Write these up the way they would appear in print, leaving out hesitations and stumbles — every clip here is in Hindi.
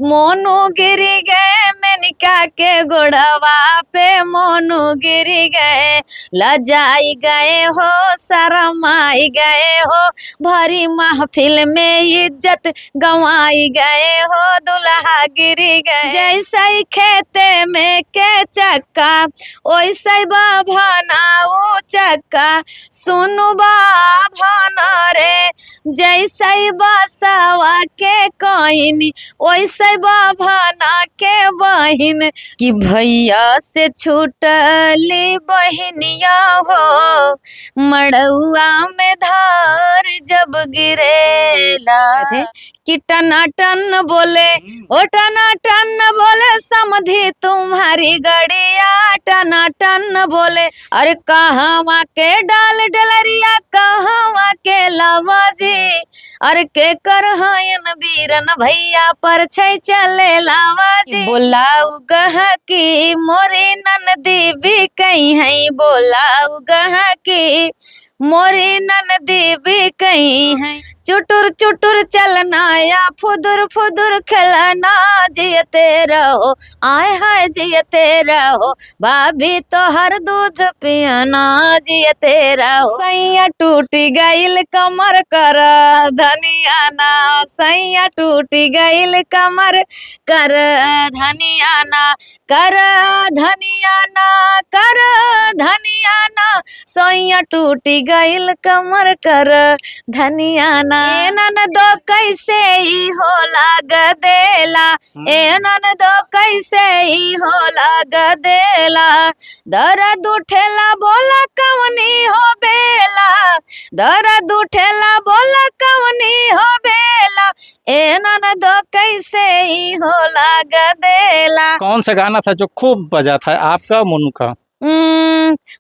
मोनू गिरी गए मेनिका के गोड़वा पे, मोनू गिरी गए, लजाई गए हो, शरमाई गए हो, भरी महफिल में इज्जत गंवाई गए हो, दुल्हा गिरी गए। जैसे ही खेते में के चक्का ओइसे बाभाना ऊ चक्का, सुनु बाभाना रे, जैसे बसवा के कहिनी ओइसे बाभाना के बहिन, कि भैया से छूटली बहिनिया हो, मड़ुआ में धार जब गिरेला, कि टनाटन बोले ओ टनाटन बोले समधी तुम्हारी गड़िया, टनाटन बोले अरे कहवा के डाल डलरिया, कहवा के लावाजी, अरे के कर हयन बीरन भैया पर छै चले लावाजी। बोलाऊ गह की मोरी ननदी भी कहीं है, बोलाऊ गह की मोरी ननदी भी कहीं है, चुटुर चुटुर चलना या फुदुर फुदुर खेलना, जियते रहो आए हाय जियते रहो, भाभी तो हर दूध पियना, जियते रहो। सैया टूटी गईल कमर कर धनिया ना, सैया टूटी गईल कमर कर धनिया ना, कर धनिया ना, कर धनिया ना, सैया टूटी गईल कमर कर धनिया ना। ए ननदो कैसे ही हो लाग देला, ए ननदो कैसे ही हो लाग देला, दर्द उठेला बोला कवनी हो बेला, दर्द उठेला बोला कवनी हो बेला, ए ननदो कैसे ही हो लाग देला। कौन सा गाना था जो खूब बजा था आपका मोनू का?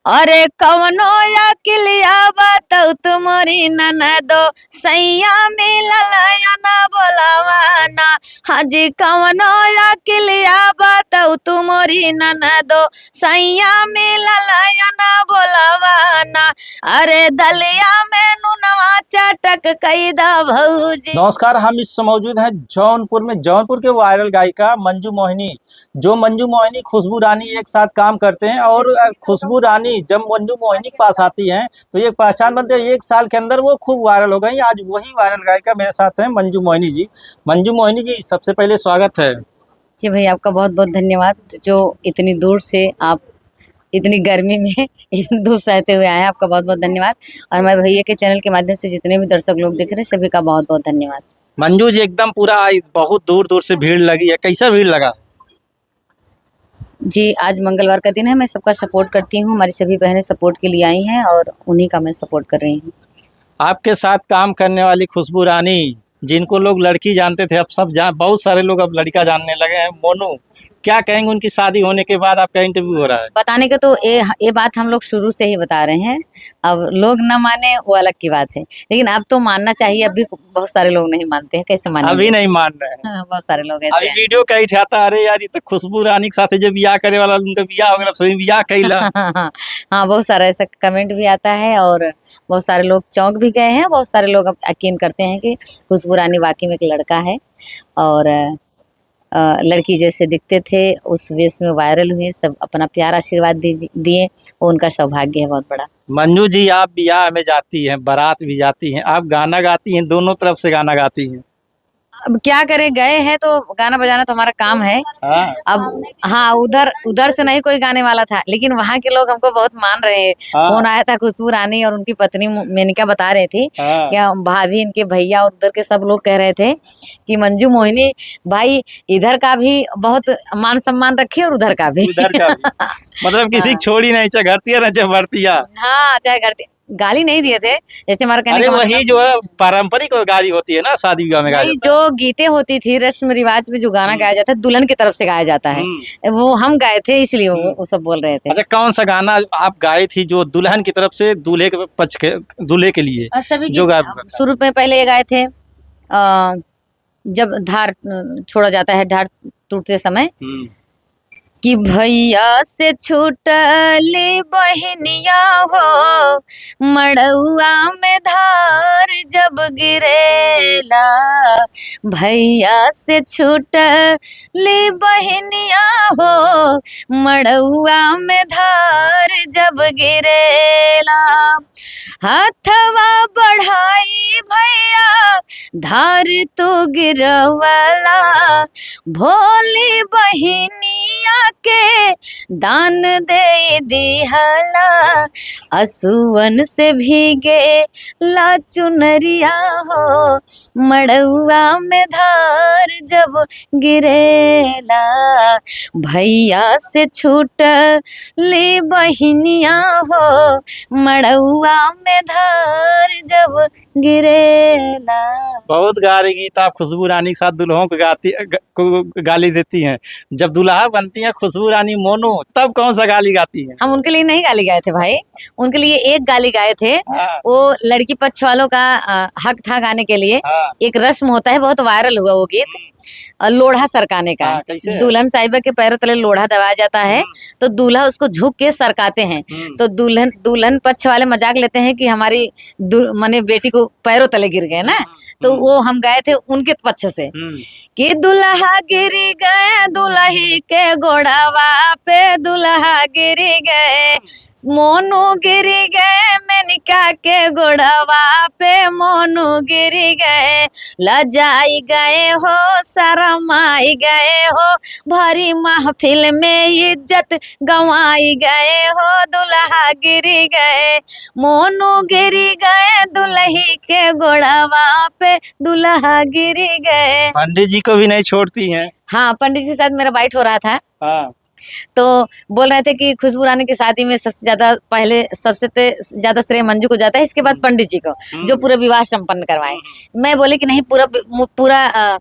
अरे कवनो या किलिया बताऊ तुम्हारी ननदो, सैया मिलल या ना बोलावाना, हाजी कवनो या किलिया बताऊ तुम्हारी ननदो, सैया मिलल या ना बोलावाना, अरे दलिया में नुनवा चटक कैदा भौजी। नमस्कार, हम इस समय मौजूद हैं जौनपुर में। जौनपुर के वायरल गायिका मंजू मोहिनी, जो मंजू मोहिनी खुशबू रानी एक साथ काम करते हैं, और खुशबू रानी जब मंजू मोहिनी के पास आती हैं तो एक पहचान बनती है। एक साल के अंदर वो खूब वायरल हो गई। आज वही वायरल गायिका मेरे साथ हैं, मंजू मोहिनी जी। मंजू मोहिनी जी, सबसे पहले स्वागत है जी भैया, आपका बहुत बहुत धन्यवाद, जो इतनी दूर से आप इतनी गर्मी में इतनी धूप सहते हुए आए हैं, आपका बहुत बहुत धन्यवाद। और मैं भैया के चैनल के माध्यम से जितने भी दर्शक लोग देख रहे हैं सभी का बहुत बहुत धन्यवाद। मंजू जी, एकदम पूरा बहुत दूर दूर से भीड़ लगी है, कैसा भीड़ लगा? जी, आज मंगलवार का दिन है, मैं सबका सपोर्ट करती हूँ, हमारी सभी बहनें सपोर्ट के लिए आई हैं और उन्हीं का मैं सपोर्ट कर रही हूँ। आपके साथ काम करने वाली खुशबू रानी, जिनको लोग लड़की जानते थे, अब सब बहुत सारे लोग अब लड़का जानने लगे हैं। मोनू, क्या कहेंगे उनकी शादी होने के बाद? आपका इंटरव्यू हो रहा है। बताने का तो ये बात हम लोग शुरू से ही बता रहे हैं, अब लोग न माने वो अलग की बात है, लेकिन अब तो मानना चाहिए। अभी बहुत सारे लोग नहीं मानते हैं, कैसे माने? अभी नहीं मान रहे हैं। हाँ, बहुत सारे लोग ऐसे अभी वीडियो कहीं उठाता, अरे यार ये तो खुशबू रानी के साथ जब बियाह करे वाला, उनका बियाह हो गया, सभी बियाह कैला। हाँ, बहुत सारा ऐसा कमेंट भी आता है और बहुत सारे लोग चौंक भी गए हैं। बहुत सारे लोग अब यकीन करते हैं कि खुशबू रानी वाकई में एक लड़का है और लड़की जैसे दिखते थे उस वेश में वायरल हुए, सब अपना प्यार आशीर्वाद दिए, वो उनका सौभाग्य है बहुत बड़ा। मंजू जी, आप बियाह में जाती हैं, बारात भी जाती हैं, आप गाना गाती हैं, दोनों तरफ से गाना गाती हैं। अब क्या करें, गए हैं तो गाना बजाना तो हमारा काम है। हाँ। अब हाँ, उधर से नहीं कोई गाने वाला था, लेकिन वहाँ के लोग हमको बहुत मान रहे हैं। हाँ। फोन आया था, खुशबू रानी और उनकी पत्नी मेनिका बता रहे थे। हाँ। क्या भाभी, इनके भैया और उधर के सब लोग कह रहे थे कि मंजू मोहिनी भाई इधर का भी बहुत मान सम्मान रखिए और उधर का भी। मतलब किसी छोड़ी नहीं, चाहे घरतिया न चाहे भरतिया। हाँ, चाहे घरती, गाली नहीं दिए थे, जैसे हमारा कहने का वही जो है पारंपरिक गाली होती है ना, शादी विवाह में गाली। जो गीतें होती थी रस्म रिवाज में, जो गाना गाया जाता है दुल्हन की तरफ से गाया जाता है, वो हम गाए थे, इसलिए वो सब बोल रहे थे। अच्छा, कौन सा गाना आप गाए थी जो दुल्हन की तरफ से दूल्हे के पक्ष के, दूल्हे के लिए जो गाए? शुरू में पहले ये गाए थे, जब धार छोड़ा जाता है, धार टूटते समय, कि भैया से छूटली बहनिया हो, मड़उआ में धार जब गिरेला। भैया से छूटली बहनिया हो, मड़उआ में धार जब गिरेला। हाथवा बढ़ाई भैया धार तो गिरवाला, भोली बहिनिया के दान दे दिहला। असुवन से भीगे ला चुनरिया हो, मड़उआ में धार जब गिरेला। भैया से छूट ली बहिनिया हो, मड़उआ में धार जब गिरेला। बहुत गाली गीत आप खुशबू रानी के साथ दुल्हों को गाली देती हैं। जब दुल्हा बनती हैं खुशबू रानी मोनू, तब कौन सा गाली गाती हैं? हम उनके लिए नहीं गाली गाए थे भाई, उनके लिए एक गाली गाए थे। वो लड़की पक्ष वालों का हक था गाने के लिए। एक रस्म होता है, बहुत वायरल हुआ वो गीत, लोढ़ा सरकाने का। दुल्हन साहिबा के पैरों तले लोढ़ा दबाया जाता है, तो दूल्हा उसको झुक के सरकाते हैं। तो दुल्हन पक्ष वाले मजाक लेते हैं कि हमारी माने बेटी को पैरों तले गिर गए ना, तो वो हम गए थे उनके पक्ष से कि दुल्हा गिरी गए दुल्ही के गोड़ावा पे, दुल्हा गिरी गए मोनू गिरी गए मेनिका के गोड़ावा पे, मोनू गिरी गए लजाई गए हो, शरमाई गए हो, भरी महफिल में इज्जत गंवाई गए हो, दुल्हा गिरी गए मोनू गिरी गए दुल्ही के गोड़ावा पे, दुल्हा गिरी गए। पंडित जी को भी नहीं छोड़ती हैं। हाँ, पंडित जी के साथ मेरा बाइट हो रहा था। हाँ। तो बोल रहे थे कि खुशबू रानी की शादी में सबसे ज्यादा श्रेय मंजू को जाता है, इसके बाद पंडित जी को, जो पूरा विवाह संपन्न करवाए। मैं बोले कि नहीं, पूरा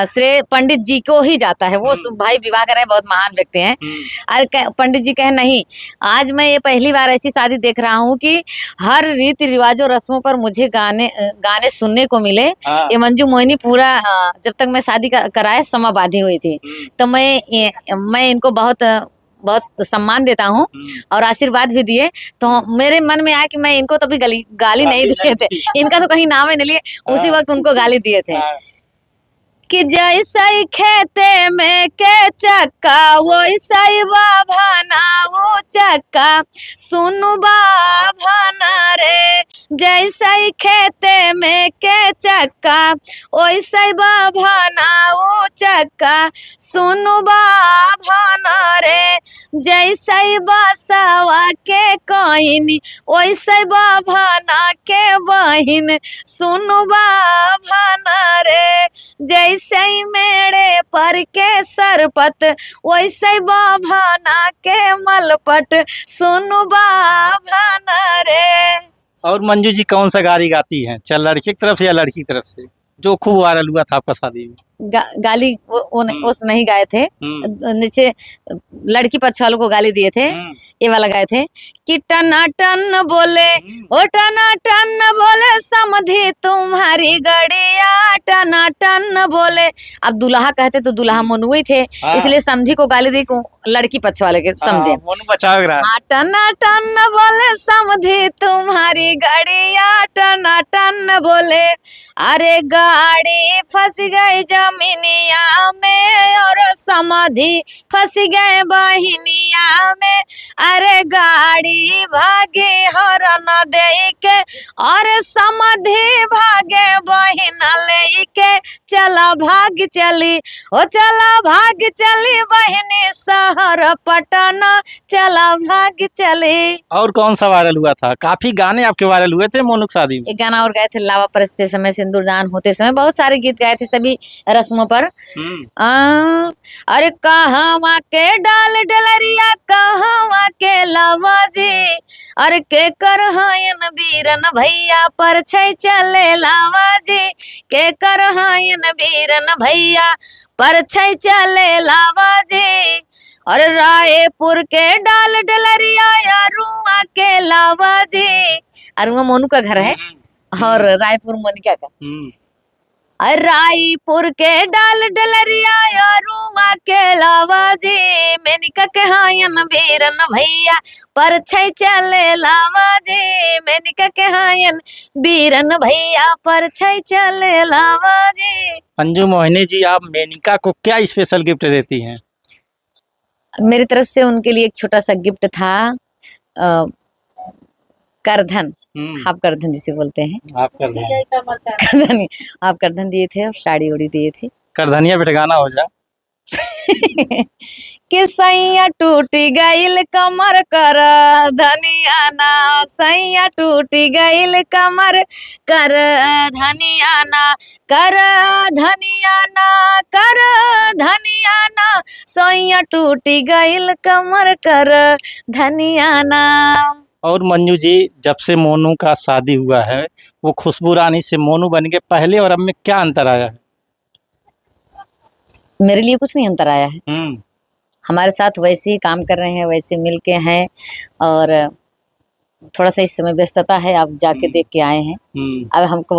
श्रेय पंडित जी को ही जाता है, वो भाई विवाह कर रहे हैं, बहुत महान व्यक्ति हैं। अरे पंडित जी कहे नहीं, आज मैं ये पहली बार ऐसी शादी देख रहा हूँ कि हर रीति रिवाजों रस्मों पर मुझे गाने सुनने को मिले। ये मंजू मोहिनी पूरा जब तक मैं शादी कराए समा बांधी हुई थी, तो मैं इनको बहुत सम्मान देता हूँ और आशीर्वाद भी दिए। तो मेरे मन में आया कि मैं इनको तो भी गाली नहीं दिए थे, इनका तो कहीं नाम ही नहीं लिए, उसी वक्त उनको गाली दिए थे कि जैसा खेते में के चक्का, वैसा बाभाना वो चक्का, सुनु बाभाना रे। जैसा खेते में के चक्का, वैसा बाभाना वो चक्का, सुनु बाभाना रे। जैसा बासवा के कहिनी, वैसा बाभाना के बहिन, सुनु बाभाना रे। जैसे मेड़े पर के सरपत, वैसे बाभाना के मलपट, सुनु बाभाना रे। और मंजू जी कौन सा गाली गाती हैं, चल लड़की की तरफ से या लड़की की तरफ से, जो खूब वायरल हुआ था आपका शादी में? गाली वो नहीं गाए थे, नीचे लड़की पक्ष वालों को गाली दिए थे। ये वाला गाए थे कि टना टन बोले, ओ टना टन बोले समधी तुम्हारी गड़िया, टना टन बोले। अब दुल्हा कहते तो दुल्हा मोनू ही थे, इसलिए समधी को गाली दी, लड़की पक्ष वाले के समझे। टना टन बोले समधी तुम्हारी गड़िया, टना टन बोले। अरे गाड़ी फंस गई जमीनिया में और समाधि फंस गए बहिनिया में। अरे गाड़ी भागे हरन दे के और समाधि भागे बहिन ले के, चला भाग चली ओ चला भाग चली बहिनी शहर पटना, चला भाग चली। और कौन सा वायरल हुआ था? काफी गाने आपके वायरल हुए थे मोनू की शादी में। एक गाना और गाए थे, लावा परसते समय, सिंदूरदान होते समय, बहुत सारे गीत गाए थे सभी रस्मों पर। अरे कहवा के डाल डलरिया, कहवा के लावा जी, अरे के कर हयन बीरन भैया पर छै चले लावा जी, के कर हयन बीरन भैया पर छै चले लावा जी। और रायपुर के डाल डलरिया, अरुआ के लावा जी, अरुआ मोनू का घर है और रायपुर मोनिका का। रायपुर के डाल डलरिया, अरुआ के लावा जी, मेनिका के हायन बीरन भैया पर छै चले लावा जी मेनिका के हायन बीरन भैया पर छै चले लावा जी। मंजू मोहिनी जी, आप मेनिका को क्या स्पेशल गिफ्ट देती हैं? मेरी तरफ से उनके लिए एक छोटा सा गिफ्ट था, करधन, हाफ करधन जिसे बोलते हैं, आप करधनिया करधन, हाफ करधन दिए थे और साड़ी उड़ी दिए थे। करधनिया पे गाना हो जा। कि सैया टूटी गईल कमर कर धनिया ना, सैया टूटी गईल कमर कर धनिया ना, कर धनिया ना, कर धनिया ना, सैया टूटी गईल कमर कर धनिया ना। और मंजू जी, जब से मोनू का शादी हुआ है, वो खुशबू रानी से मोनू बन के पहले और अब में क्या अंतर आया है? मेरे लिए कुछ नहीं अंतर आया है, हमारे साथ वैसे ही काम कर रहे हैं, वैसे मिल के हैं। और थोड़ा सा इस समय व्यस्तता है, आप जाके देख के आए हैं। अब हमको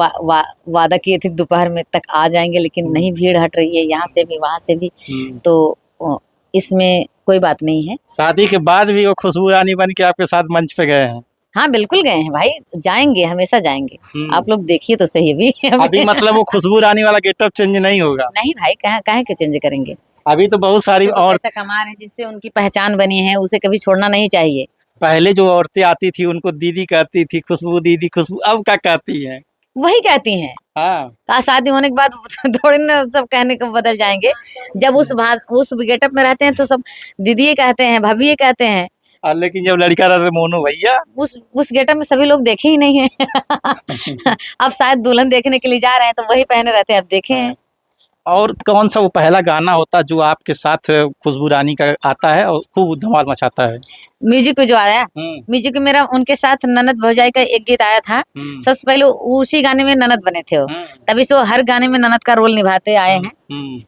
वादा किए थे दोपहर में तक आ जाएंगे, लेकिन नहीं, भीड़ हट रही है यहाँ से भी वहाँ से भी, तो इसमें कोई बात नहीं है। शादी के बाद भी वो खुशबू रानी बन के आपके साथ मंच पे गए हैं? हाँ बिल्कुल गए हैं भाई, जाएंगे, हमेशा जाएंगे। आप लोग देखिए तो सही अभी अभी मतलब वो खुशबू रानी वाला गेटअप चेंज नहीं होगा? नहीं भाई, काहे के चेंज करेंगे। अभी तो बहुत सारी और कमा रहे हैं, जिससे उनकी पहचान बनी है, उसे कभी छोड़ना नहीं चाहिए। पहले जो औरतें आती थी उनको दीदी कहती थी, खुशबू दीदी खुशबू, अब क्या कहती हैं? वही कहती हैं। हाँ, शादी होने के बाद थोड़ी ना सब कहने को बदल जाएंगे। जब उस गेटअप में रहते हैं तो सब दीदी कहते हैं, भाभी कहते हैं। लेकिन जब लड़का रहता है मोनू भैया, उस गेटअप में सभी लोग देखे ही नहीं है। अब शायद दुल्हन देखने के लिए जा रहे हैं तो वही पहने रहते हैं, अब देखे हैं। और कौन सा वो पहला गाना होता जो आपके साथ खुशबू रानी का आता है और खूब धमाल मचाता है? म्यूजिक पे जो आया, म्यूजिक में मेरा उनके साथ ननद भौजाई का एक गीत आया था। सबसे पहले उसी गाने में ननद बने थे वो, तभी सो हर गाने में ननद का रोल निभाते आए हैं।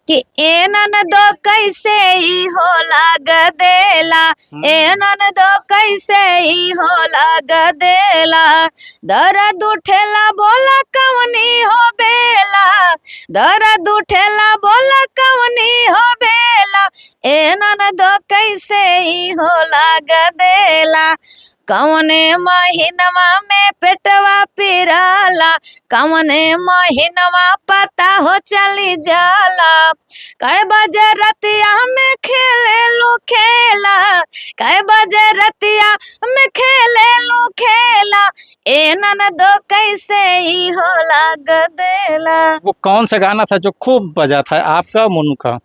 कि ए ननदो कैसे ही हो लाग देला, ए ननदो कैसे ही हो लाग देला, दर्द उठेला बोला कवनी हो बेला, दर्द उठेला बोला कवनी हो बेला, ए ननदो कैसे ही हो लाग देला, कवने महीनवा में पेटवा पिराला, कवने महीनवा पता हो चली जाला, कै बजे रतिया में खेले लो खेला, कै बजे रतिया में खेले लो खेला, ए ननदो कैसे ही हो लाग देला। वो कौन सा गाना था जो खूब बजा था, आपका मोनू का?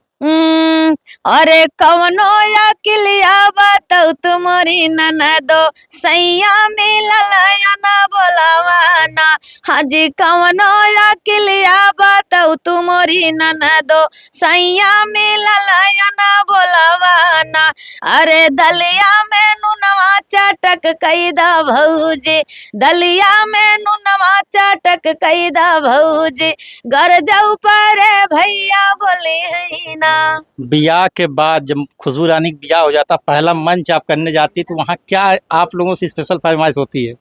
अरे कवनो या किलिया बताऊ तुम्हारी ननदो सैया मिलल या ना बोलावाना, हाजी कवनो या किलिया बताऊ तुम्हारी ननदो सैया मिलल या ना बोलावाना, अरे दलिया में नुनवा चटक कैदा भौजी, दलिया में नुनवा चटक कैदा भौजी, घर जाऊ पर भैया बोले है ना। ब्याह के बाद जब खुशबू रानी का ब्याह हो जाता, पहला मंच आप करने जाती तो वहाँ क्या आप लोगों से स्पेशल फरमाइश होती है?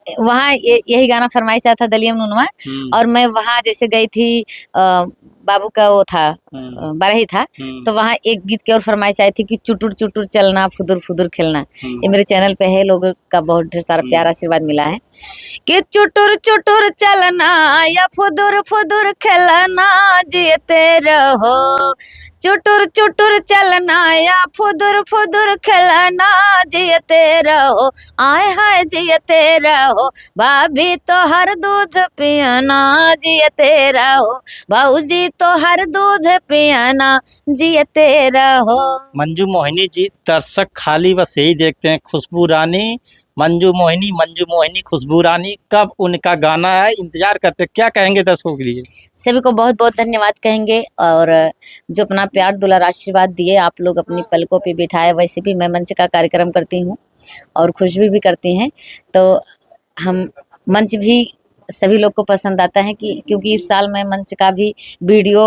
वहाँ यही गाना फरमाइश आया था, दलियम नुनवा। और मैं वहाँ जैसे गई थी, बाबू का वो था, बारही था, तो वहाँ एक गीत की और फरमाइश आई थी कि चुटुर चुटुर चलना फुदुर फुदुर खेलना। ये मेरे चैनल पे है, लोगों का बहुत ढेर सारा प्यार आशीर्वाद मिला है कि चुटुर चुटुर चलना या फुदुर फुदुर खेलना जीते रहो, चुटुर चुटुर चलना या फुदुर फुदुर खेलना जीते रहो, आए हाय जीते रहो, भाभी तो हर दूध पियाना जीते रहो, भाऊजी तो हर दूध पियाना जीते रहो। मंजू मोहिनी जी, दर्शक खाली बस यही देखते हैं, खुशबू रानी मंजू मोहिनी, मंजू मोहिनी खुशबू रानी, कब उनका गाना है इंतजार करते। क्या कहेंगे दर्शकों के लिए? सभी को बहुत बहुत धन्यवाद कहेंगे, और जो अपना प्यार दुलार आशीर्वाद दिए, आप लोग अपनी पलकों पे बिठाए। वैसे भी मैं मंच का कार्यक्रम करती हूँ और खुशबू भी करती हैं, तो हम मंच भी सभी लोग को पसंद आता है कि क्योंकि इस साल मैं मंच का भी वीडियो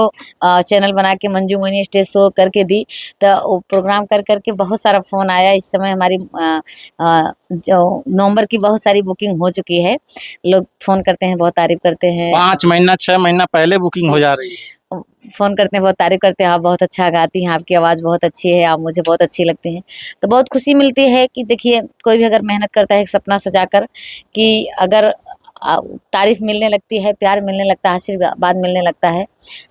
चैनल बना के मंजू मोहिनी स्टेज शो करके दी, तो वो प्रोग्राम कर करके बहुत सारा फ़ोन आया। इस समय हमारी जो नवंबर की बहुत सारी बुकिंग हो चुकी है, लोग फ़ोन करते हैं, बहुत तारीफ करते हैं। 5 महीना 6 महीना पहले बुकिंग हो जा रही है। फ़ोन करते हैं, बहुत तारीफ़ करते हैं, आप बहुत अच्छा गाती हैं, आपकी आवाज़ बहुत अच्छी है, आप मुझे बहुत अच्छी लगती हैं। तो बहुत खुशी मिलती है कि देखिए कोई भी अगर मेहनत करता है एक सपना सजाकर कि अगर तारीफ़ मिलने लगती है, प्यार मिलने लगता है, आशीर्वाद मिलने लगता है,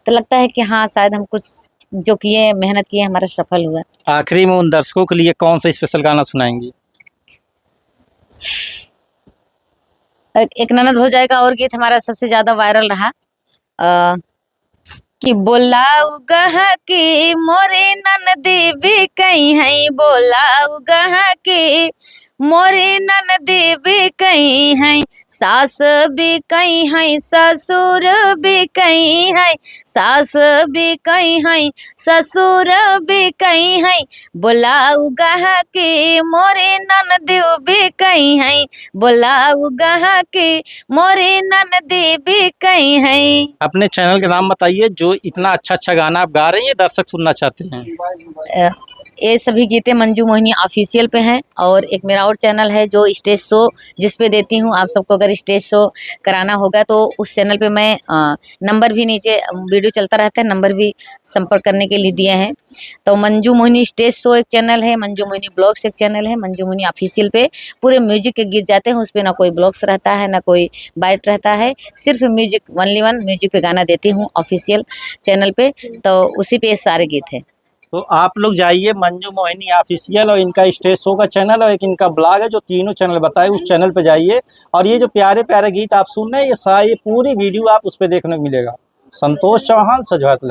तो लगता है कि हाँ, शायद हम कुछ जो किए, मेहनत किए, हमारा सफल हुआ। आखिरी में उन दर्शकों के लिए कौन सा स्पेशल गाना सुनाएंगी? एक ननद हो जाएगा और गीत हमारा सबसे ज़्यादा वायरल रहा अ, कि बोलाऊ गहा की मोरे ननदी भी कहीं है, बोलाऊ गहा की मोरे ननदी भी कहीं है, सास भी कहीं है, ससुर भी कहीं है, सास भी कहीं है, ससुर भी कहीं है, बोलाऊ गहा की मोरे ननदी भी कहीं है, बोलाऊ गहा की मोरे ननदी भी कहीं है। अपने चैनल का नाम बताइए, जो इतना अच्छा गाना आप गा रही हैं, दर्शक सुनना चाहते हैं। ये सभी गीतें मंजू मोहिनी ऑफिशियल पे हैं और एक मेरा और चैनल है जो स्टेज शो जिस पे देती हूँ। आप सबको अगर स्टेज शो कराना होगा तो उस चैनल पे मैं नंबर भी नीचे वीडियो चलता रहता है, नंबर भी संपर्क करने के लिए दिए हैं। तो मंजू मोहिनी स्टेज शो एक चैनल है, मंजू मोहिनी ब्लॉग्स एक चैनल है, मंजू मोहिनी ऑफिशियल पे पूरे म्यूजिक के गीत जाते हैं। उस पर ना कोई ब्लॉग्स रहता है ना कोई बाइट रहता है, सिर्फ म्यूजिक ओनली वन म्यूजिक पे गाना देती हूँ ऑफिशियल चैनल पे, तो उसी पे सारे गीत हैं। तो आप लोग जाइए मंजू मोहिनी ऑफिशियल और इनका स्टेज शो का चैनल और एक इनका ब्लॉग है, जो तीनों चैनल बताए उस चैनल पे जाइए। और ये जो प्यारे प्यारे गीत आप सुन रहे हैं, ये पूरी वीडियो आप उस पर देखने को मिलेगा। संतोष चौहान, सजवात।